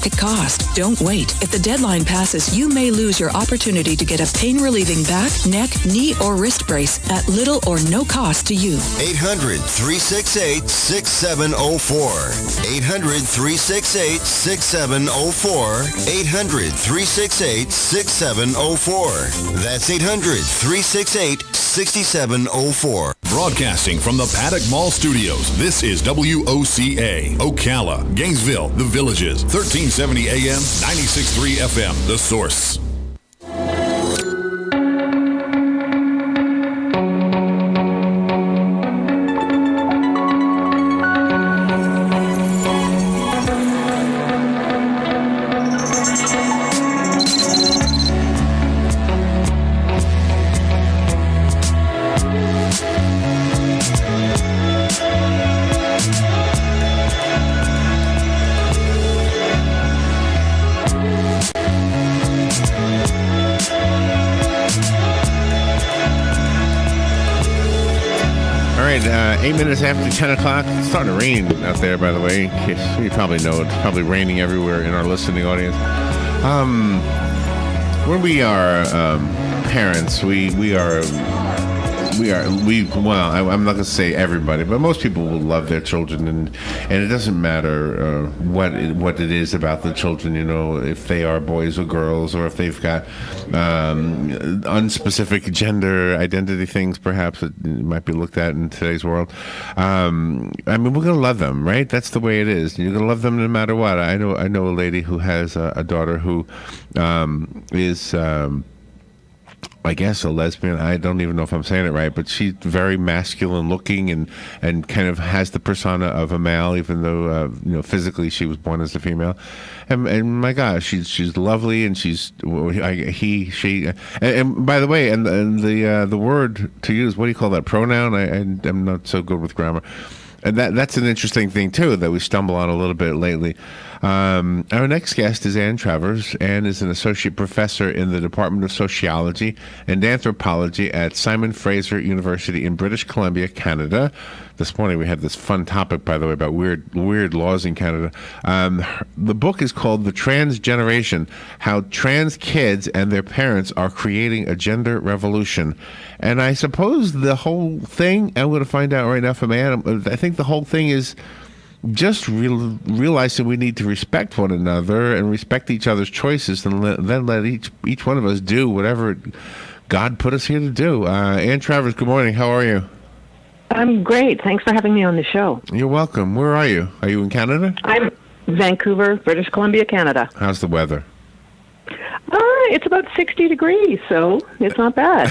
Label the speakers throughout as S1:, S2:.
S1: out-of-pocket cost. Don't wait. If the deadline passes, you may lose your opportunity to get a pain-relieving back, neck, knee, or wrist brace at little or no cost to you.
S2: 800-368-6704. 800-368-6704. 800-368-6704. That's 800-368-6704.
S3: Broadcasting from the Paddock Mall Studios, this is WOCA, Ocala, Gainesville, The Villages, 1370 AM, 96.3 FM, The Source.
S4: All right, 8 minutes after 10 o'clock. It's starting to rain out there, by the way. You probably know it's probably raining everywhere in our listening audience. When we are parents, well, I'm not going to say everybody, but most people will love their children, and it doesn't matter what it is about the children, you know, if they are boys or girls, or if they've got unspecific gender identity things, perhaps it might be looked at in today's world. I mean, we're going to love them, right? That's the way it is. You're going to love them no matter what. I know a lady who has a daughter who is... I guess a lesbian. I don't even know if I'm saying it right, but she's very masculine looking and kind of has the persona of a male, even though physically she was born as a female. And my gosh, she's lovely, and she. And by the way, and the word to use, what do you call that, pronoun? I'm not so good with grammar. And that's an interesting thing, too, that we stumble on a little bit lately. Our next guest is Ann Travers. Ann is an associate professor in the Department of Sociology and Anthropology at Simon Fraser University in British Columbia, Canada. This morning we had this fun topic, by the way, about weird laws in Canada. The book is called The Trans Generation, How Trans Kids and Their Parents Are Creating a Gender Revolution. And I suppose the whole thing, I'm going to find out right now from Ann, I think the whole thing is just realizing we need to respect one another and respect each other's choices, and then let each one of us do whatever God put us here to do. Ann Travers, good morning. How are you?
S5: I'm great. Thanks for having me on the show.
S4: You're welcome. Where are you? Are you in Canada?
S5: I'm Vancouver, British Columbia, Canada.
S4: How's the weather?
S5: It's about 60 degrees, so it's not bad.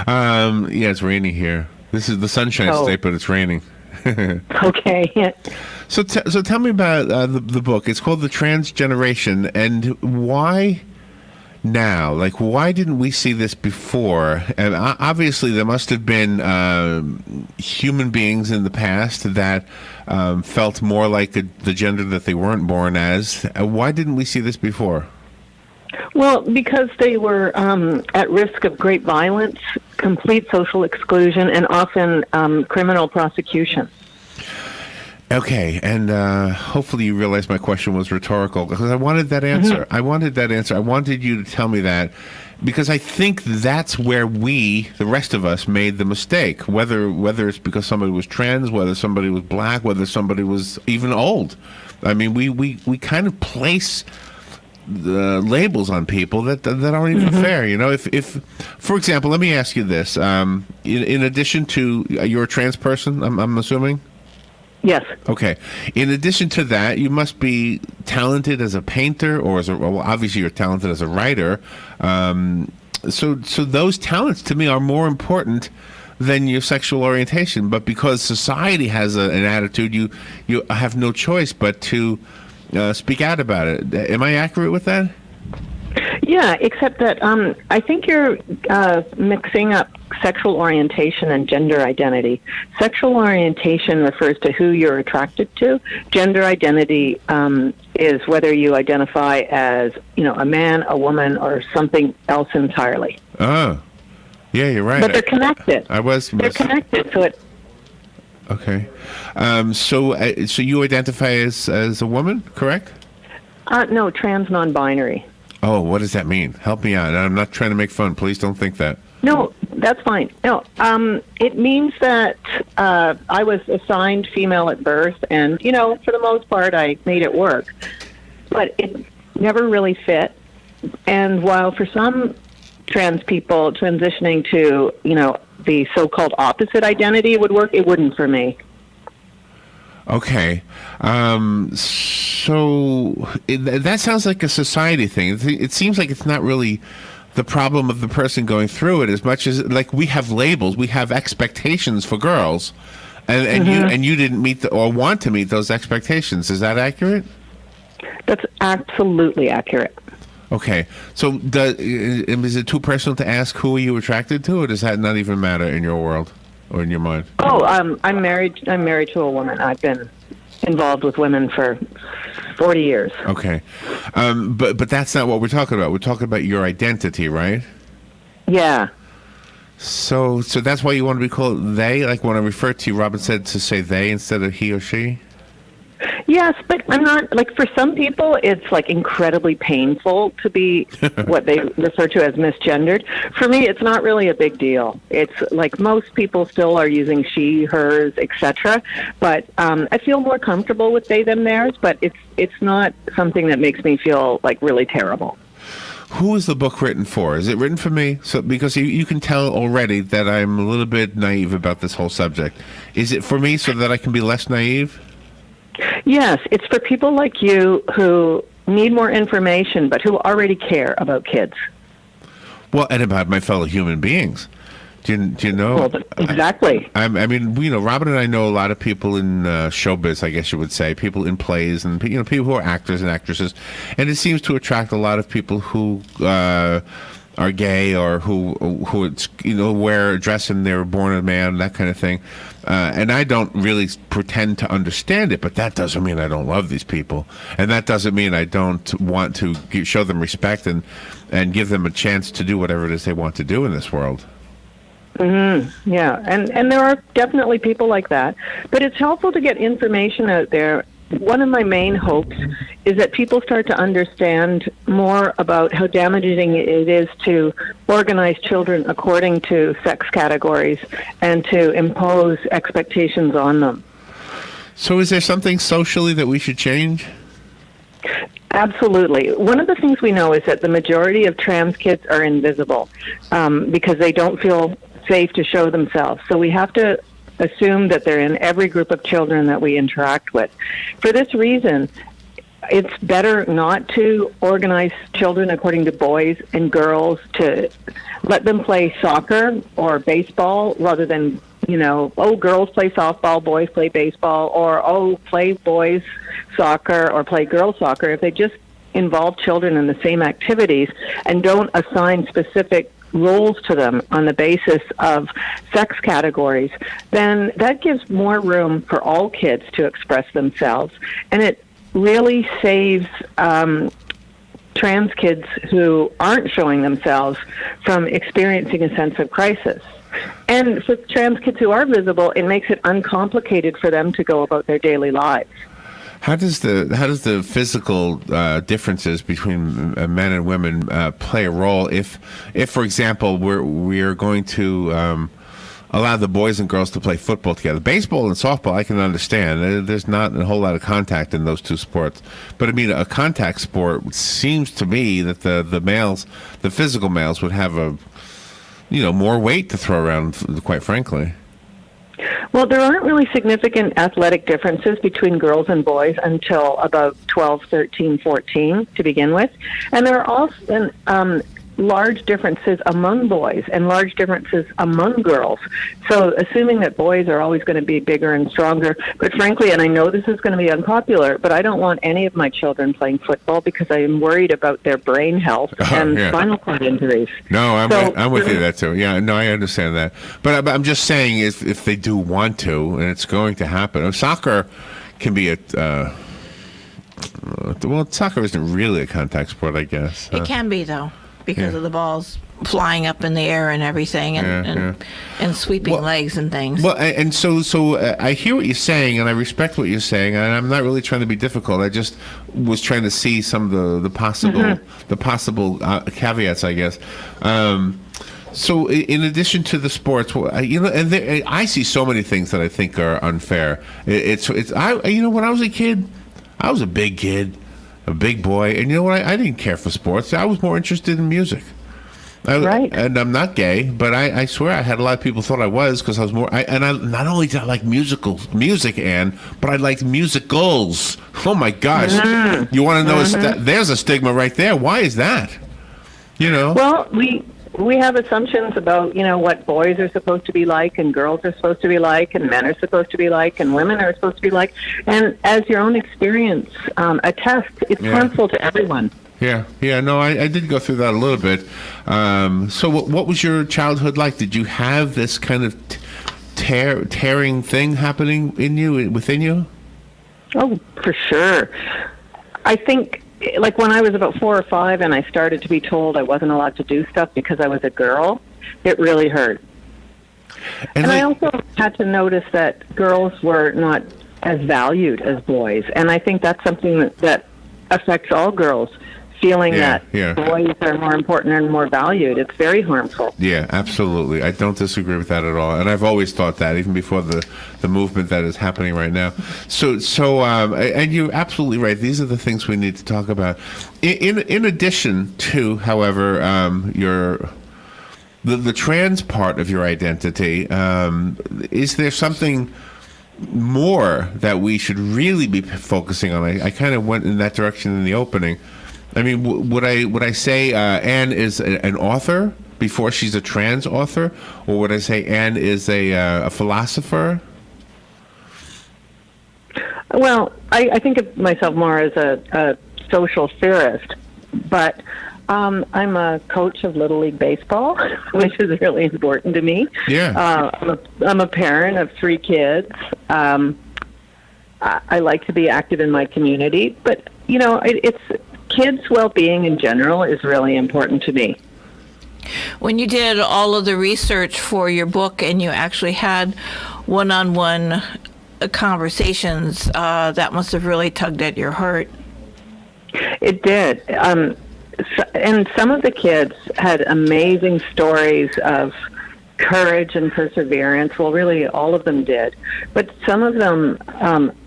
S4: Yeah, it's raining here. This is the Sunshine State, but it's raining.
S5: Okay. Yeah.
S4: So tell me about the book. It's called The Trans Generation, and why now? Like, why didn't we see this before? And obviously, there must have been human beings in the past that felt more like the gender that they weren't born as. Why didn't we see this before?
S5: Well, because they were at risk of great violence, complete social exclusion, and often criminal prosecution.
S4: Okay, and hopefully you realize my question was rhetorical, because I wanted that answer. Mm-hmm. I wanted you to tell me that, because I think that's where we, the rest of us, made the mistake. Whether it's because somebody was trans, whether somebody was black, whether somebody was even old. I mean, we kind of place the labels on people that aren't even fair. You know, if for example, let me ask you this: in addition to you're a trans person, I'm assuming.
S5: Yes.
S4: Okay. In addition to that, you must be talented as a painter, or well, obviously you're talented as a writer. So those talents to me are more important than your sexual orientation. But because society has an attitude, you have no choice but to speak out about it. Am I accurate with that?
S5: Yeah, except that I think you're mixing up sexual orientation and gender identity. Sexual orientation refers to who you're attracted to. Gender identity is whether you identify as, a man, a woman, or something else entirely.
S4: Oh, yeah, you're right.
S5: But they're connected. They're connected, so it.
S4: Okay, so you identify as a woman, correct?
S5: No, trans non-binary.
S4: Oh, what does that mean? Help me out. I'm not trying to make fun. Please don't think that.
S5: No, that's fine. No, it means that I was assigned female at birth, and, for the most part, I made it work. But it never really fit. And while for some trans people transitioning to, the so-called opposite identity would work, it wouldn't for me.
S4: Okay. So that sounds like a society thing. It seems like it's not really the problem of the person going through it as much as, like, we have labels, we have expectations for girls, and you didn't meet or want to meet those expectations. Is that accurate?
S5: That's absolutely accurate.
S4: Okay. So is it too personal to ask who are you attracted to, or does that not even matter in your world or in your mind?
S5: Oh, I'm married to a woman. I've been involved with women for 40 years.
S4: Okay. But that's not what we're talking about. We're talking about your identity, right?
S5: Yeah.
S4: So that's why you want to be called they? Like when I refer to you, Robin said to say they instead of he or she?
S5: Yes, but I'm not, like, for some people, it's, like, incredibly painful to be what they refer to as misgendered. For me, it's not really a big deal. It's, like, most people still are using she, hers, etc. But I feel more comfortable with they, them, theirs, but it's not something that makes me feel, like, really terrible.
S4: Who is the book written for? Is it written for me? So because you can tell already that I'm a little bit naive about this whole subject. Is it for me so that I can be less naive?
S5: Yes, it's for people like you who need more information, but who already care about kids.
S4: Well, and about my fellow human beings. Do you know?
S5: Well, exactly.
S4: I mean, Robin and I know a lot of people in showbiz, I guess you would say, people in plays, and people who are actors and actresses, and it seems to attract a lot of people who are gay or who wear a dress and they were born a man, that kind of thing. And I don't really pretend to understand it, but that doesn't mean I don't love these people, and that doesn't mean I don't want to show them respect and give them a chance to do whatever it is they want to do in this world.
S5: Mm-hmm. Yeah, and there are definitely people like that, but it's helpful to get information out there. One of my main hopes is that people start to understand more about how damaging it is to organize children according to sex categories and to impose expectations on them.
S4: So is there something socially that we should change?
S5: Absolutely. One of the things we know is that the majority of trans kids are invisible because they don't feel safe to show themselves. So we have to assume that they're in every group of children that we interact with. For this reason, it's better not to organize children according to boys and girls, to let them play soccer or baseball rather than, girls play softball, boys play baseball, or, play boys soccer or play girls soccer. If they just involve children in the same activities and don't assign specific roles to them on the basis of sex categories, then that gives more room for all kids to express themselves. And it really saves trans kids who aren't showing themselves from experiencing a sense of crisis. And for trans kids who are visible, it makes it uncomplicated for them to go about their daily lives.
S4: How does the physical differences between men and women play a role? If for example, we're going to allow the boys and girls to play football together, baseball and softball, I can understand. There's not a whole lot of contact in those two sports, but I mean, a contact sport seems to me that the physical males, would have more weight to throw around, quite frankly.
S5: Well, there aren't really significant athletic differences between girls and boys until about 12, 13, 14 to begin with. And there are often large differences among boys and large differences among girls. So assuming that boys are always going to be bigger and stronger, but frankly, and I know this is going to be unpopular, but I don't want any of my children playing football because I am worried about their brain health and spinal cord injuries.
S4: No, I'm with you that too. Yeah, no, I understand that. But I'm just saying, if they do want to, and it's going to happen. Soccer can be soccer isn't really a contact sport, I guess.
S6: It can be, though. because of the balls flying up in the air and everything, and sweeping legs and things.
S4: Well, and so I hear what you're saying, and I respect what you're saying, and I'm not really trying to be difficult. I just was trying to see some of the possible caveats, I guess. So, in addition to the sports, and I see so many things that I think are unfair. When I was a kid, I was a big kid, a big boy, and you know what? I didn't care for sports. I was more interested in music.
S5: Right.
S4: And I'm not gay, but I swear I had a lot of people thought I was because I was more. I not only did I like music, Ann, but I liked musicals. Oh my gosh! You want to know? There's a stigma right there. Why is that?
S5: Well, we have assumptions about what boys are supposed to be like, and girls are supposed to be like, and men are supposed to be like, and women are supposed to be like. And as your own experience attests, it's harmful to everyone.
S4: Yeah. No, I did go through that a little bit. So what was your childhood like? Did you have this kind of tearing thing happening within you?
S5: Oh, for sure. I think, like when I was about 4 or 5 and I started to be told I wasn't allowed to do stuff because I was a girl, it really hurt. And I also had to notice that girls were not as valued as boys. And I think that's something that affects all girls. Feeling that boys are more important and more valued. It's very harmful.
S4: Yeah, absolutely. I don't disagree with that at all. And I've always thought that, even before the movement that is happening right now. So, and you're absolutely right. These are the things we need to talk about. In addition to, however, the trans part of your identity, is there something more that we should really be focusing on? I kind of went in that direction in the opening. I mean, would I say Anne is an author before she's a trans author, or would I say Anne is a philosopher?
S5: Well, I think of myself more as a social theorist, but I'm a coach of Little League Baseball, which is really important to me.
S4: Yeah.
S5: I'm a parent of 3 kids. I like to be active in my community, but it's kids' well-being in general is really important to me.
S6: When you did all of the research for your book and you actually had one-on-one conversations, that must have really tugged at your heart.
S5: It did. And some of the kids had amazing stories of courage and perseverance. Well, really, all of them did. But some of them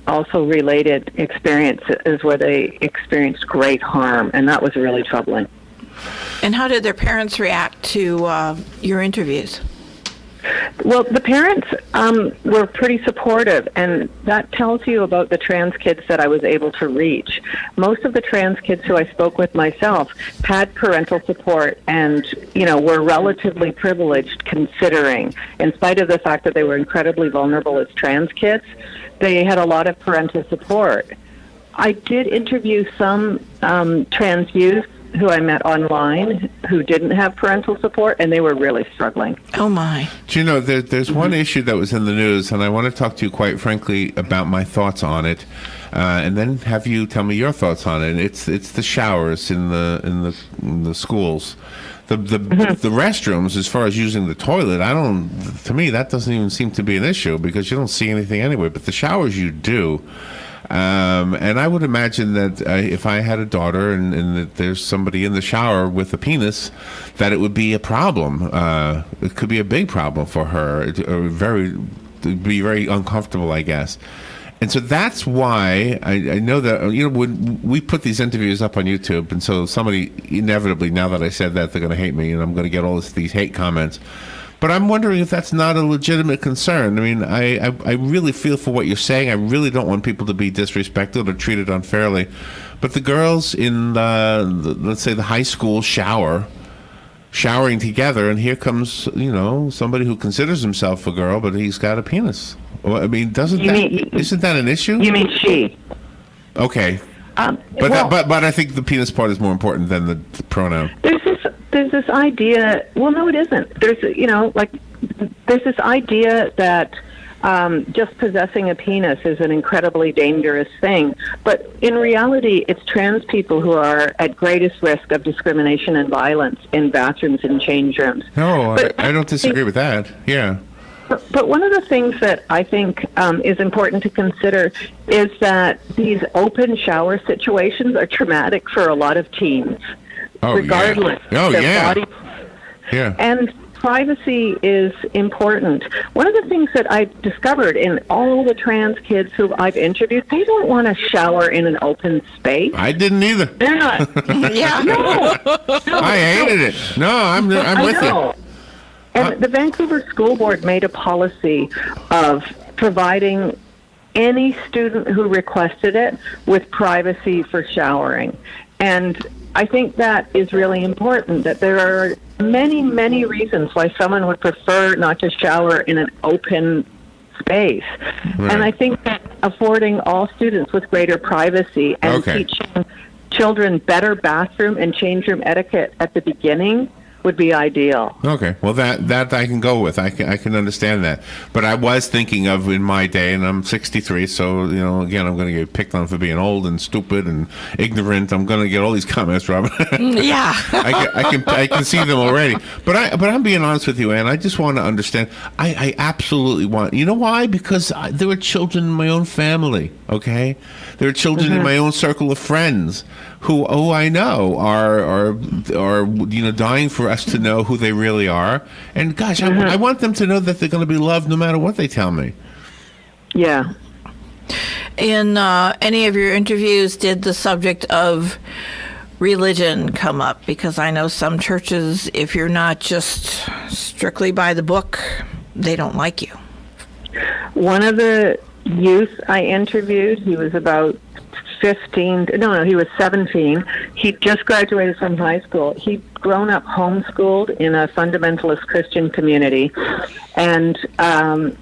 S5: also related experiences where they experienced great harm, and that was really troubling.
S6: And how did their parents react to your interviews?
S5: Well, the parents were pretty supportive, and that tells you about the trans kids that I was able to reach. Most of the trans kids who I spoke with myself had parental support and, were relatively privileged considering, in spite of the fact that they were incredibly vulnerable as trans kids, they had a lot of parental support. I did interview some trans youth who I met online who didn't have parental support, and they were really struggling.
S6: Oh, my.
S4: Do you know, there's one issue that was in the news, and I want to talk to you quite frankly about my thoughts on it, and then have you tell me your thoughts on it. It's the showers in the schools. The restrooms, as far as using the toilet, to me, that doesn't even seem to be an issue because you don't see anything anyway, but the showers you do. And I would imagine that if I had a daughter and that there's somebody in the shower with a penis, that it would be a problem. It could be a big problem for her. It'd be very uncomfortable, I guess. And so that's why I know that, when we put these interviews up on YouTube, and so somebody inevitably, now that I said that, they're going to hate me, and I'm going to get all these hate comments. But I'm wondering if that's not a legitimate concern. I mean, I really feel for what you're saying. I really don't want people to be disrespected or treated unfairly. But the girls in, let's say, the high school showering together, and here comes, somebody who considers himself a girl, but he's got a penis. Well, I mean, isn't that an issue?
S5: You mean she?
S4: Okay. But I think the penis part is more important than the pronoun.
S5: There's this idea. Well, no, it isn't. There's this idea that just possessing a penis is an incredibly dangerous thing. But in reality, it's trans people who are at greatest risk of discrimination and violence in bathrooms and change rooms.
S4: No,
S5: But
S4: I don't disagree with that. Yeah.
S5: But one of the things that I think is important to consider is that these open shower situations are traumatic for a lot of teens, regardless of their body.
S4: Yeah.
S5: And privacy is important. One of the things that I discovered in all the trans kids who I've interviewed, they don't want to shower in an open space.
S4: I didn't either.
S5: They're not.
S6: Yeah.
S5: No,
S4: I hated it. No, I'm with you.
S5: And the Vancouver School Board made a policy of providing any student who requested it with privacy for showering. And I think that is really important, that there are many, many reasons why someone would prefer not to shower in an open space.
S4: Right.
S5: And I think that affording all students with greater privacy and teaching children better bathroom and change room etiquette at the beginning would be ideal.
S4: Okay, well that I can go with. I can understand that. But I was thinking of in my day, and I'm 63, so again I'm going to get picked on for being old and stupid and ignorant. I'm going to get all these comments, Robin.
S6: Yeah.
S4: I can see them already. But I'm being honest with you, Ann. I just want to understand. I absolutely want. You know why? Because there are children in my own family. Okay, there are children in my own circle of friends who I know are dying for us to know who they really are. And gosh, I want them to know that they're going to be loved no matter what they tell me.
S5: Yeah.
S6: In any of your interviews, did the subject of religion come up? Because I know some churches, if you're not just strictly by the book, they don't like you.
S5: One of the youth I interviewed, he was about 15, he was 17. He just graduated from high school. He'd grown up homeschooled in a fundamentalist Christian community. And on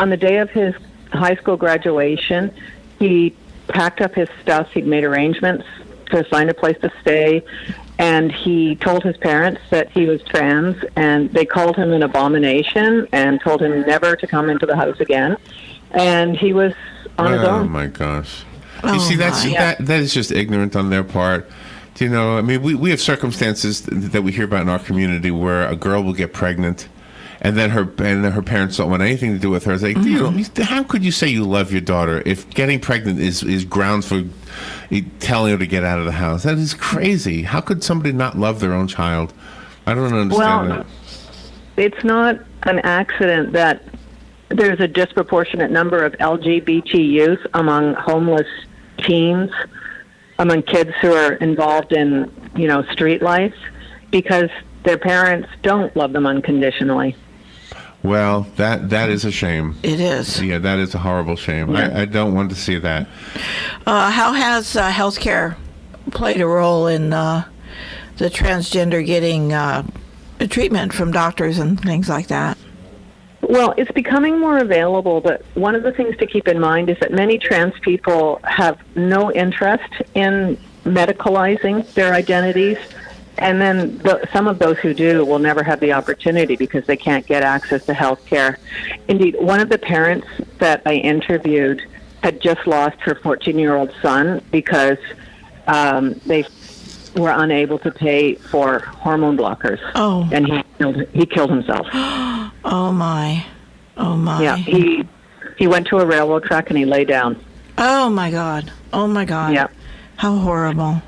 S5: the day of his high school graduation, he packed up his stuff. He'd made arrangements to find a place to stay. And he told his parents that he was trans, and they called him an abomination and told him never to come into the house again. And he was on his own.
S4: Oh, my gosh. You see, that is just ignorant on their part. I mean, we have circumstances that we hear about in our community where a girl will get pregnant, and then her parents don't want anything to do with her. It's like, how could you say you love your daughter if getting pregnant is grounds for telling her to get out of the house? That is crazy. How could somebody not love their own child? I don't understand that.
S5: It's not an accident that there's a disproportionate number of LGBT youth among homeless teens, among kids who are involved in, street life, because their parents don't love them unconditionally.
S4: Well, that is a shame.
S6: It is.
S4: Yeah, that is a horrible shame.
S5: Yeah.
S4: I don't want to see that.
S6: How has healthcare played a role in the transgender getting treatment from doctors and things like that?
S5: Well, it's becoming more available, but one of the things to keep in mind is that many trans people have no interest in medicalizing their identities, and then some of those who do will never have the opportunity because they can't get access to health care. Indeed, one of the parents that I interviewed had just lost her 14-year-old son because they were unable to pay for hormone blockers.
S6: Oh.
S5: And he killed himself.
S6: Oh my.
S5: Yeah, he went to a railroad track and he lay down.
S6: Oh my God.
S5: Yeah.
S6: How horrible.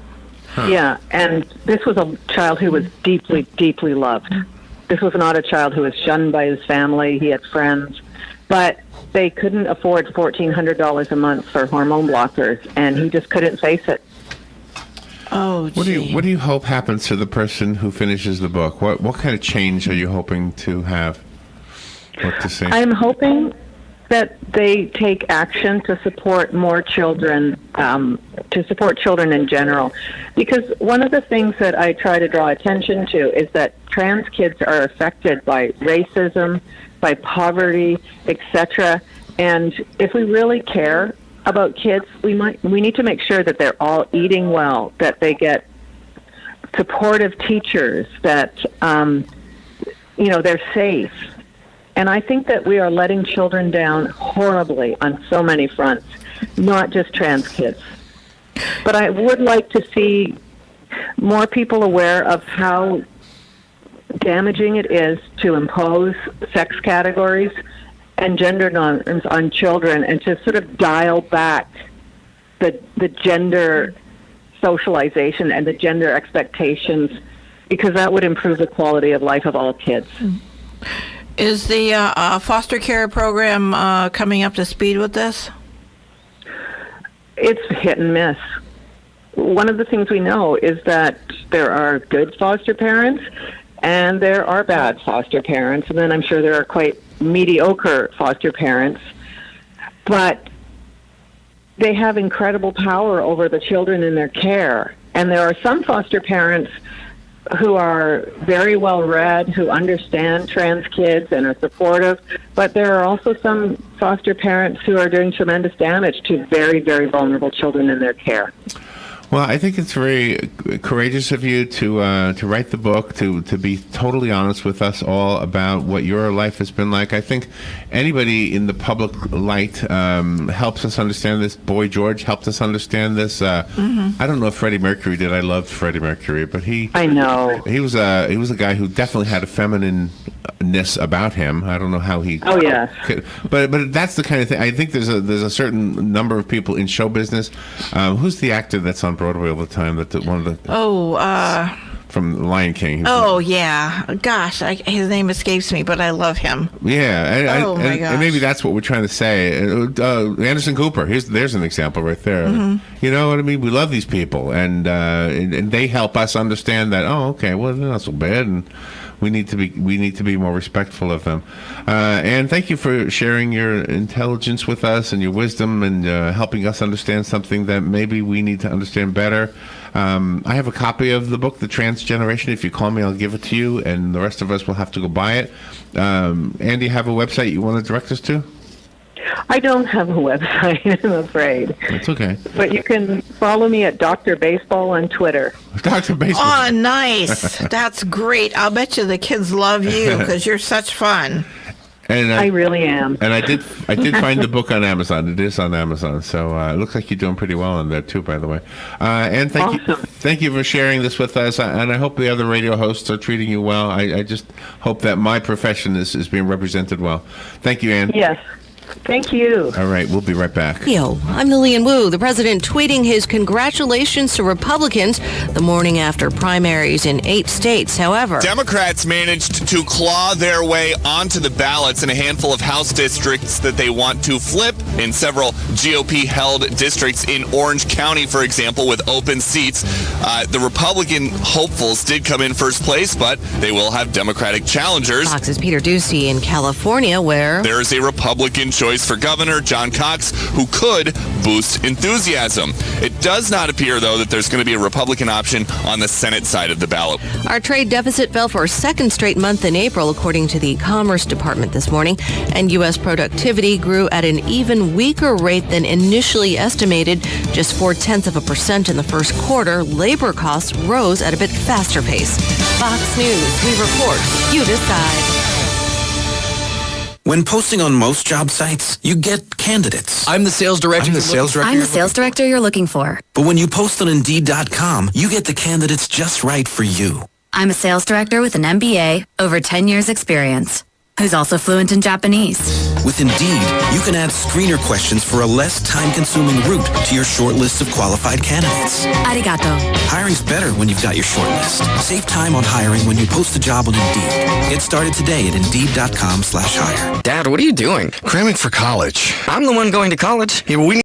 S4: Huh.
S5: Yeah, and this was a child who was deeply, deeply loved. This was not a child who was shunned by his family. He had friends, but they couldn't afford $1,400 a month for hormone blockers, and he just couldn't face it.
S6: Oh, gee.
S4: What do you hope happens to the person who finishes the book? What kind of change are you hoping to have? What to see?
S5: I'm hoping that they take action to support more children, to support children in general. Because one of the things that I try to draw attention to is that trans kids are affected by racism, by poverty, etc. And if we really care about kids, we need to make sure that they're all eating well, that they get supportive teachers, that they're safe. And I think that we are letting children down horribly on so many fronts, not just trans kids. But I would like to see more people aware of how damaging it is to impose sex categories and gender norms on children, and to sort of dial back the gender socialization and the gender expectations, because that would improve the quality of life of all kids.
S6: Is the foster care program coming up to speed with this?
S5: It's hit and miss. One of the things we know is that there are good foster parents and there are bad foster parents, and then I'm sure there are quite mediocre foster parents, but they have incredible power over the children in their care. And there are some foster parents who are very well read, who understand trans kids and are supportive, but there are also some foster parents who are doing tremendous damage to very, very vulnerable children in their care.
S4: Well, I think it's very courageous of you to write the book, to be totally honest with us all about what your life has been like. I think anybody in the public light helps us understand this. Boy George helped us understand this. I don't know if Freddie Mercury did. I loved Freddie Mercury, but
S5: I know
S4: he was a guy who definitely had a feminineness about him. I don't know how he.
S5: Oh yeah.
S4: But that's the kind of thing. I think there's a certain number of people in show business. Who's the actor that's on Broadway all the time? One of the from Lion King.
S6: Yeah. Gosh, his name escapes me, but I love him.
S4: Yeah.
S6: My gosh.
S4: And maybe that's what we're trying to say. Anderson Cooper. There's an example right there. You know what I mean? We love these people, and they help us understand that. Oh, okay. Well, they're not so bad, and we need to be more respectful of them. And thank you for sharing your intelligence with us and your wisdom, and helping us understand something that maybe we need to understand better. I have a copy of the book, The Trans Generation. If you call me, I'll give it to you, and the rest of us will have to go buy it. Andy, you have a website you want to direct us to?
S5: I don't have a website, I'm afraid.
S4: It's okay.
S5: But you can follow me at Dr. Baseball on Twitter.
S4: Dr. Baseball.
S6: Oh, nice. That's great. I'll bet you the kids love you because you're such fun.
S4: And
S5: I really am.
S4: And I did find the book on Amazon. It is on Amazon, so it looks like you're doing pretty well on that too, by the way. And thank you for sharing this with us. And I hope the other radio hosts are treating you well. I just hope that my profession is being represented well. Thank you, Ann.
S5: Yes. Thank you.
S4: All right, we'll be right back.
S7: Yo, I'm Lillian Wu. The president tweeting his congratulations to Republicans the morning after primaries in 8 states. However,
S8: Democrats managed to claw their way onto the ballots in a handful of House districts that they want to flip in several GOP-held districts in Orange County, for example, with open seats. The Republican hopefuls did come in first place, but they will have Democratic challengers.
S7: Fox's Peter Ducey in California, where
S8: there is a Republican choice for governor, John Cox, who could boost enthusiasm. It does not appear, though, that there's going to be a Republican option on the Senate side of the ballot.
S7: Our trade deficit fell for a second straight month in April, according to the Commerce Department this morning, and U.S. productivity grew at an even weaker rate than initially estimated, just 0.4% in the first quarter. Labor costs rose at a bit faster pace. Fox News, we report, you decide.
S9: When posting on most job sites, you get candidates.
S10: I'm the sales director.
S9: I'm the sales
S10: director
S9: you're looking for. But when you post on Indeed.com, you get the candidates just right for you.
S10: I'm a sales director with an MBA, over 10 years experience, who's also fluent in Japanese.
S9: With Indeed, you can add screener questions for a less time-consuming route to your short list of qualified candidates.
S10: Arigato.
S9: Hiring's better when you've got your short list. Save time on hiring when you post a job on Indeed. Get started today at Indeed.com/hire.
S11: Dad, what are you doing?
S12: Cramming for college.
S11: I'm the one going to college.
S12: Yeah, but we